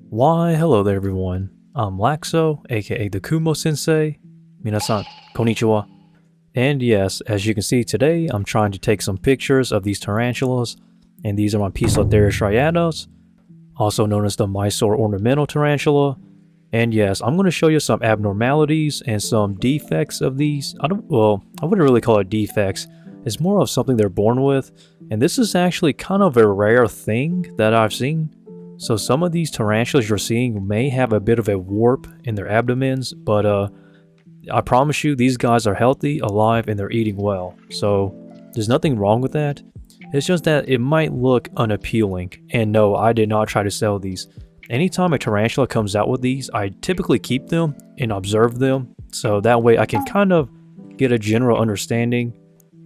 Why, hello there everyone. I'm Laxow, aka the Kumo Sensei. Minasan, konnichiwa. And yes, as you can see today, I'm trying to take some pictures of these tarantulas, and these are my Poecilotheria striatas, also known as the Mysore ornamental tarantula. And yes, I'm going to show you some abnormalities and some defects of these. I wouldn't really call it defects. It's more of something they're born with, and this is actually kind of a rare thing that I've seen. So some of these tarantulas you're seeing may have a bit of a warp in their abdomens, but I promise you these guys are healthy, alive, and they're eating well. So there's nothing wrong with that. It's just that it might look unappealing. And no, I did not try to sell these. Anytime a tarantula comes out with these, I typically keep them and observe them. So that way I can kind of get a general understanding.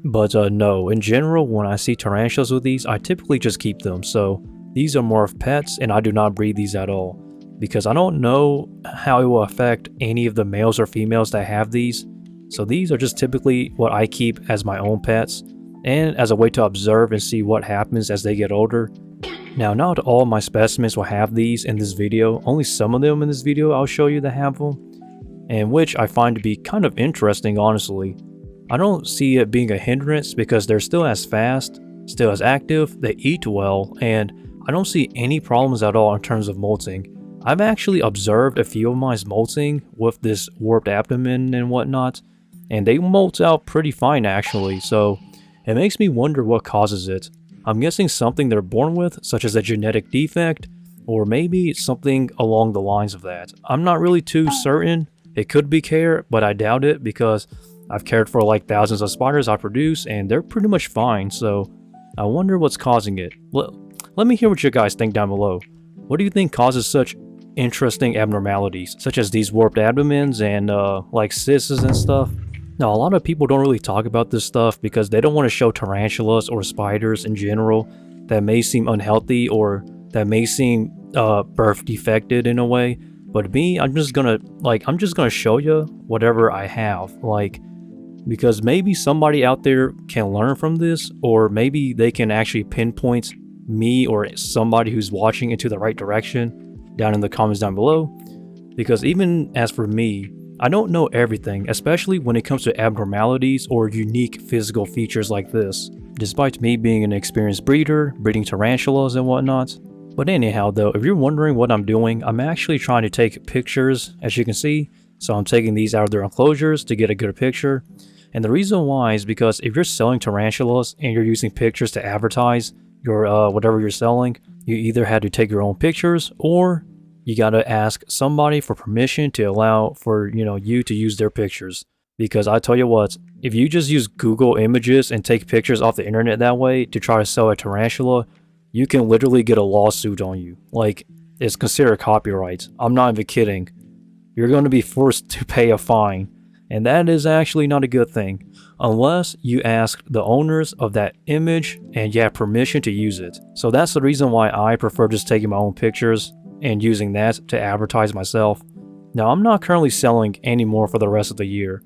But no, in general, when I see tarantulas with these, I typically just keep them. So these are more of pets, and I do not breed these at all, because I don't know how it will affect any of the males or females that have these. So these are just typically what I keep as my own pets, and as a way to observe and see what happens as they get older. Now, not all my specimens will have these in this video, only some of them in this video I'll show you that have them, and which I find to be kind of interesting, honestly. I don't see it being a hindrance because they're still as fast, still as active, they eat well, and I don't see any problems at all in terms of molting. I've actually observed a few of mine molting with this warped abdomen and whatnot, and they molt out pretty fine actually, so it makes me wonder what causes it. I'm guessing something they're born with, such as a genetic defect, or maybe something along the lines of that. I'm not really too certain. It could be care, but I doubt it because I've cared for like thousands of spiders I produce and they're pretty much fine, so I wonder what's causing it. Let me hear what you guys think down below. What do you think causes such interesting abnormalities, such as these warped abdomens and like cysts and stuff? Now, a lot of people don't really talk about this stuff because they don't want to show tarantulas or spiders in general that may seem unhealthy or that may seem birth defected in a way. But me, I'm just gonna show you whatever I have, because maybe somebody out there can learn from this, or maybe they can actually pinpoint me or somebody who's watching into the right direction down in the comments down below. Because even as for me, I don't know everything, especially when it comes to abnormalities or unique physical features like this, despite me being an experienced breeder, breeding tarantulas and whatnot. But anyhow though, if you're wondering what I'm doing, I'm actually trying to take pictures, as you can see. So I'm taking these out of their enclosures to get a good picture. And the reason why is because if you're selling tarantulas and you're using pictures to advertise your whatever you're selling, you either had to take your own pictures or you gotta ask somebody for permission to allow for you to use their pictures. Because I tell you what, if you just use Google Images and take pictures off the internet that way to try to sell a tarantula, you can literally get a lawsuit on you. Like, it's considered copyright. I'm not even kidding. You're going to be forced to pay a fine, and that is actually not a good thing unless you ask the owners of that image and you have permission to use it. So that's the reason why I prefer just taking my own pictures and using that to advertise myself. Now, I'm not currently selling any more for the rest of the year,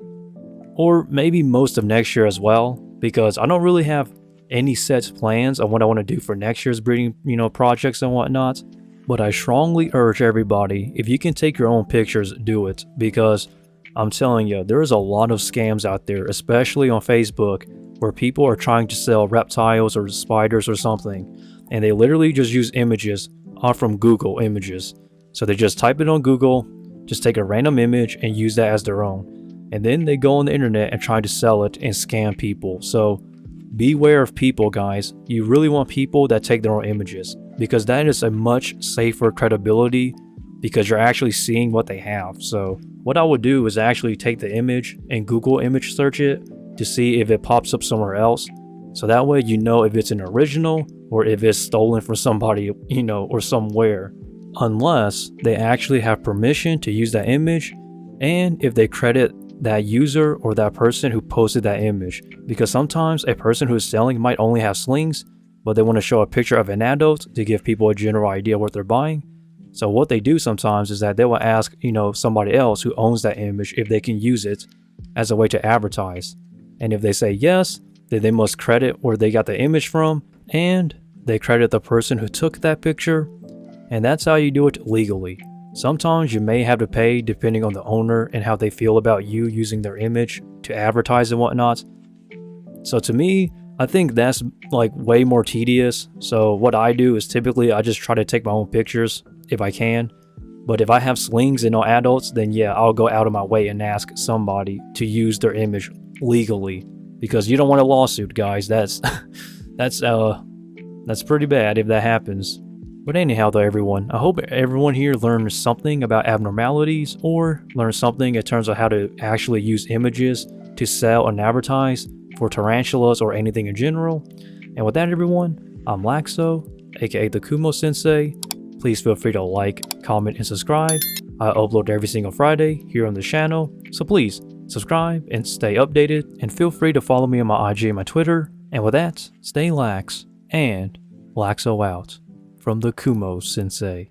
or maybe most of next year as well, because I don't really have any set plans on what I want to do for next year's breeding projects and whatnot. But I strongly urge everybody, if you can take your own pictures, do it, because I'm telling you, there is a lot of scams out there, especially on Facebook, where people are trying to sell reptiles or spiders or something, and they literally just use images from Google Images. So they just type it on Google, just take a random image and use that as their own. And then they go on the internet and try to sell it and scam people. So beware of people, guys. You really want people that take their own images, because that is a much safer credibility, because you're actually seeing what they have. So what I would do is actually take the image and Google image search it to see if it pops up somewhere else. So that way you know if it's an original or if it's stolen from somebody, or somewhere. Unless they actually have permission to use that image, and if they credit that user or that person who posted that image. Because sometimes a person who is selling might only have slings, but they want to show a picture of an adult to give people a general idea what they're buying. So what they do sometimes is that they will ask, somebody else who owns that image if they can use it as a way to advertise. And if they say yes, then they must credit where they got the image from, and they credit the person who took that picture. and that's how you do it legally. Sometimes you may have to pay depending on the owner and how they feel about you using their image to advertise and whatnot. So to me, I think that's like way more tedious. So what I do is typically I just try to take my own pictures if I can. But if I have slings and no adults, then yeah, I'll go out of my way and ask somebody to use their image legally, because you don't want a lawsuit, guys. That's pretty bad if that happens. But anyhow though, everyone, I hope everyone here learned something about abnormalities or learned something in terms of how to actually use images to sell and advertise for tarantulas or anything in general. And with that, everyone, I'm Laxow, aka the Kumo Sensei. Please feel free to like, comment, and subscribe. I upload every single Friday here on the channel, so please subscribe and stay updated, and feel free to follow me on my IG and my Twitter. And with that, stay lax, and Laxow out from the Kumo Sensei.